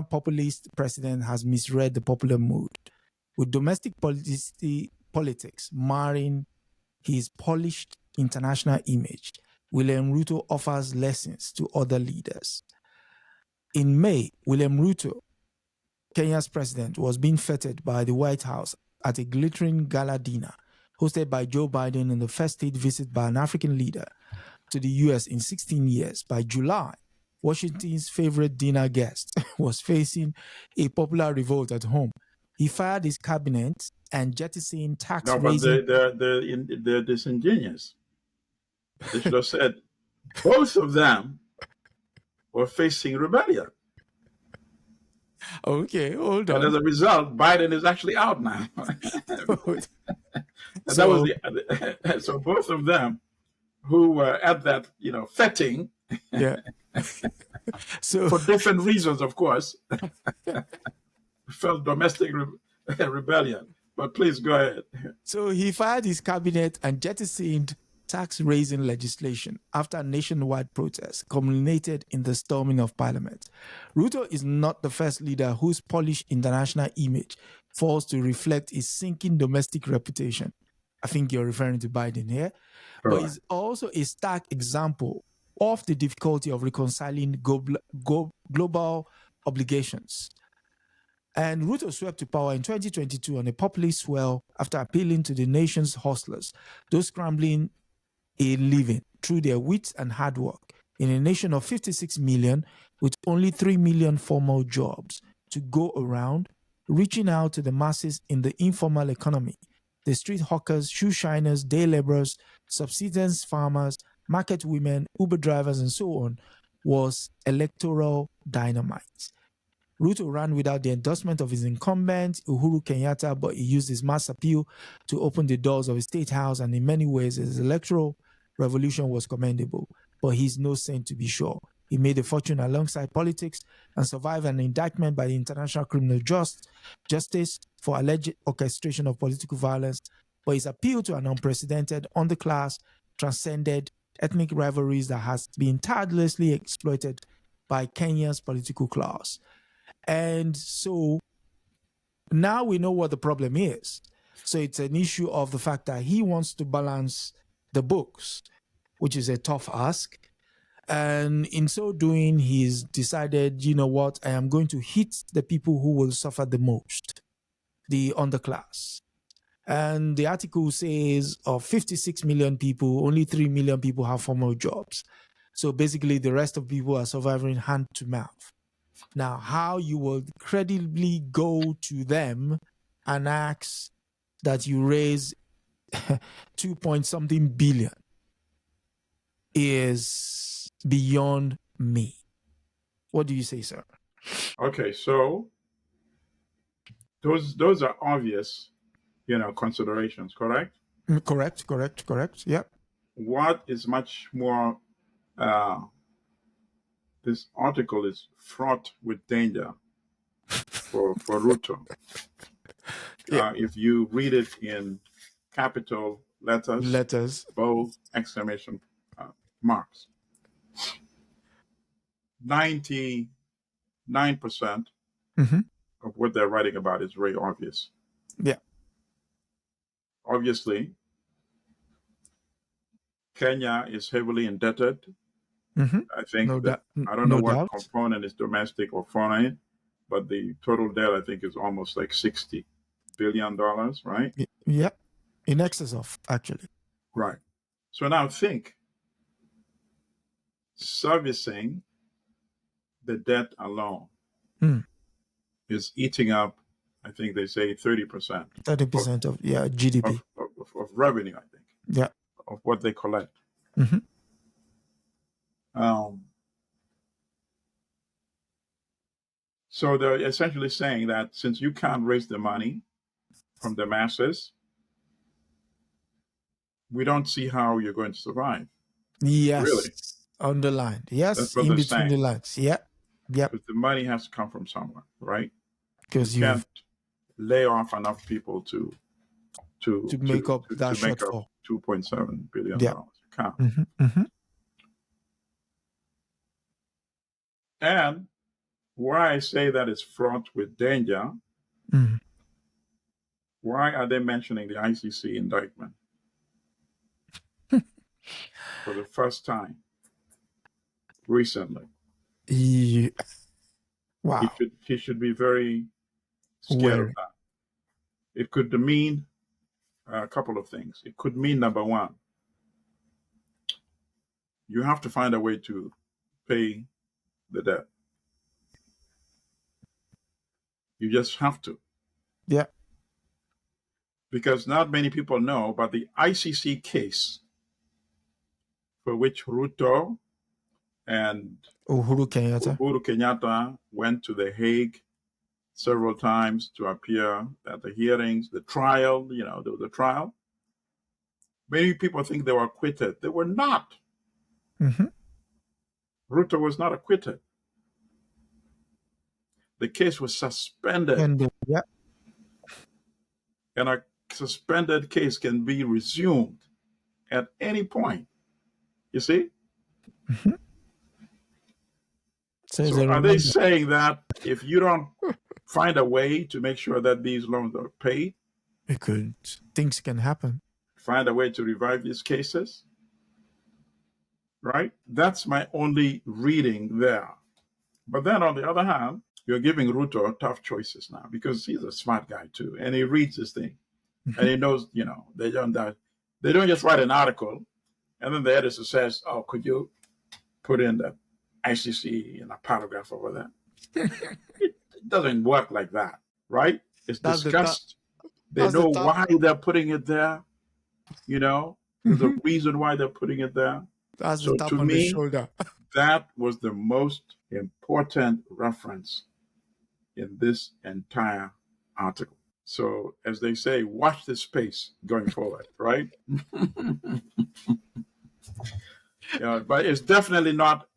populist president has misread the popular mood. With domestic politics marring his polished international image, William Ruto offers lessons to other leaders. In May, William Ruto, Kenya's president, was being feted by the White House at a glittering gala dinner hosted by Joe Biden in the first state visit by an African leader to the U.S. in 16 years. By July, Washington's favorite dinner guest was facing a popular revolt at home. He fired his cabinet and jettisoned tax raising. No, but they're disingenuous. They should have said both of them were facing rebellion. Okay, hold on. And as a result, Biden is actually out now. So both of them who were at that, fetting, yeah. So for different reasons, of course, felt domestic rebellion. But please go ahead. So he fired his cabinet and jettisoned tax-raising legislation after nationwide protests culminated in the storming of parliament. Ruto is not the first leader whose polished international image fails to reflect his sinking domestic reputation. I think you're referring to Biden here. Right. But he's also a stark example of the difficulty of reconciling global obligations. And Ruto swept to power in 2022 on a populist swell after appealing to the nation's hustlers, those scrambling a living through their wit and hard work in a nation of 56 million with only 3 million formal jobs to go around, reaching out to the masses in the informal economy. The street hawkers, shoe shiners, day laborers, subsistence farmers, market women, Uber drivers, and so on, was electoral dynamite. Ruto ran without the endorsement of his incumbent, Uhuru Kenyatta, but he used his mass appeal to open the doors of his state house, and in many ways, his electoral revolution was commendable. But he's no saint, to be sure. He made a fortune alongside politics and survived an indictment by the International Criminal Justice for alleged orchestration of political violence. But his appeal to an unprecedented underclass transcended ethnic rivalries that has been tirelessly exploited by Kenya's political class. And so now we know what the problem is. So it's an issue of the fact that he wants to balance the books, which is a tough ask. And in so doing, he's decided, you know what, I am going to hit the people who will suffer the most, the underclass. And the article says of 56 million people, only 3 million people have formal jobs. So basically, the rest of people are surviving hand to mouth. Now, how you will credibly go to them and ask that you raise 2-point-something billion is beyond me. What do you say, sir? Okay, so those are obvious, considerations, correct? Correct. Yep. What is much more, this article is fraught with danger for Ruto. Yeah. If you read it in capital letters, bold exclamation marks, 99% of what they're writing about is very obvious. Yeah. Obviously, Kenya is heavily indebted. I think I don't know what component is domestic or foreign, but the total debt, I think, is almost like $60 billion, right? Yeah, in excess of, actually. Right. So now think, servicing the debt alone is eating up, I think they say 30%. 30% of GDP. Of revenue, I think. Yeah. Of what they collect. So they're essentially saying that since you can't raise the money from the masses, we don't see how you're going to survive. Yes. Really? Underlined. Yes, in between the lines. Yeah. Because the money has to come from somewhere, right? Because you can't lay off enough people to make up that shortfall. $2.7 billion. Yeah. You can't. And why I say that it's fraught with danger, why are they mentioning the ICC indictment for the first time recently? Wow. He should be very scared of that. It could mean a couple of things. It could mean, number one, you have to find a way to pay the debt. You just have to. Yeah. Because not many people know about the ICC case for which Ruto and Uhuru Kenyatta went to The Hague several times to appear at the hearings, the trial, there was a trial. Many people think they were acquitted. They were not. Ruto was not acquitted. The case was suspended. And a suspended case can be resumed at any point. You see? So are they saying that if you don't find a way to make sure that these loans are paid, things can happen? Find a way to revive these cases? Right? That's my only reading there. But then on the other hand, you're giving Ruto tough choices now because he's a smart guy too. And he reads this thing. And he knows, they don't just write an article and then the editor says, oh, could you put in the ICC in a paragraph over there? It doesn't work like that, right? It's discussed. They know why they're putting it there. There's a reason why they're putting it there. That's so the tap on the shoulder. That was the most important reference in this entire article. So, as they say, watch this space going forward, right? But it's definitely not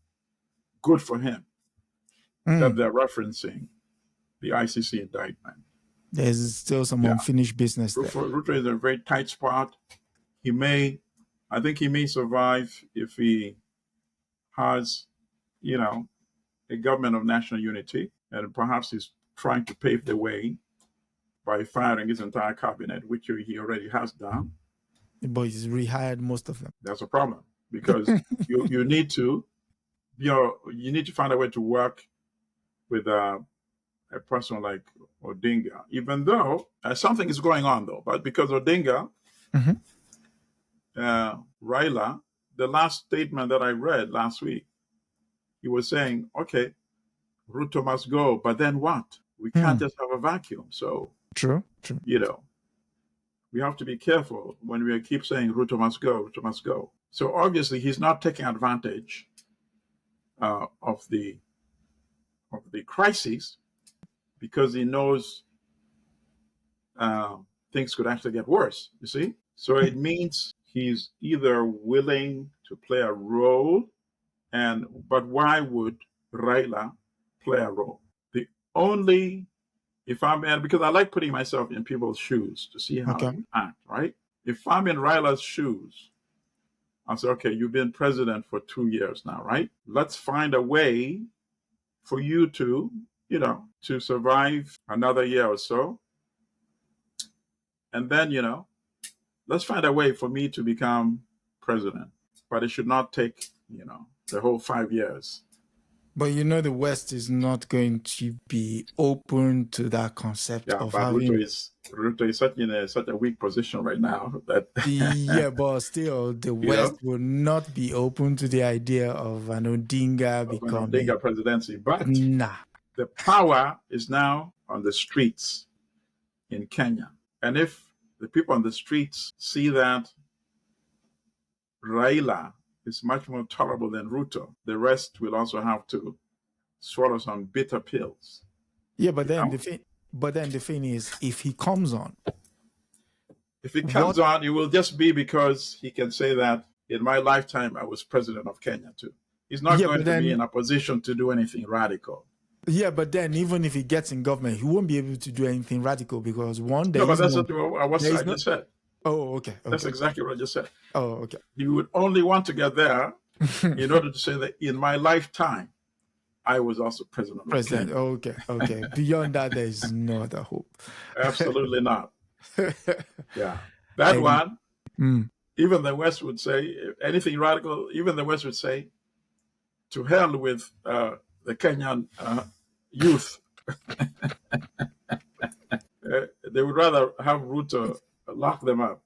good for him that they're referencing the ICC indictment. There's still some unfinished business there. Ruto is in a very tight spot. I think he may survive if he has, a government of national unity, and perhaps he's trying to pave the way by firing his entire cabinet, which he already has done. But he's rehired most of them. That's a problem because you need to, you need to find a way to work with a person like Odinga, even though something is going on though. But because Odinga, Raila, the last statement that I read last week, he was saying, okay, Ruto must go, but then what? We can't just have a vacuum. So, true. We have to be careful when we keep saying Ruto must go, Ruto must go. So obviously he's not taking advantage of the crisis because he knows things could actually get worse, you see? So it means he's either willing to play a role, but why would Raila play a role? Because I like putting myself in people's shoes to see how they act, right? If I'm in Raila's shoes, I'll say, okay, you've been president for 2 years now, right? Let's find a way for you to, to survive another year or so. And then, let's find a way for me to become president. But it should not take, the whole 5 years. But the West is not going to be open to that concept of having... Ruto is such a weak position right now that... but still, the West will not be open to the idea of an Odinga becoming... An Odinga presidency. But the power is now on the streets in Kenya. And if the people on the streets see that Raila is much more tolerable than Ruto, the rest will also have to swallow some bitter pills. Yeah, but then the thing is, if he comes on, it will just be because he can say that in my lifetime I was president of Kenya too. He's not going to be in a position to do anything radical. Yeah, but then even if he gets in government, he won't be able to do anything radical because one day... No, but that's what I just said. Oh, okay. That's exactly what I just said. Oh, okay. He would only want to get there in order to say that in my lifetime, I was also president of Kenya. Okay. Beyond that, there is no other hope. Absolutely not. Yeah. That one, even the West would say, anything radical, even the West would say, to hell with the Kenyan youth. They would rather have Ruto lock them up.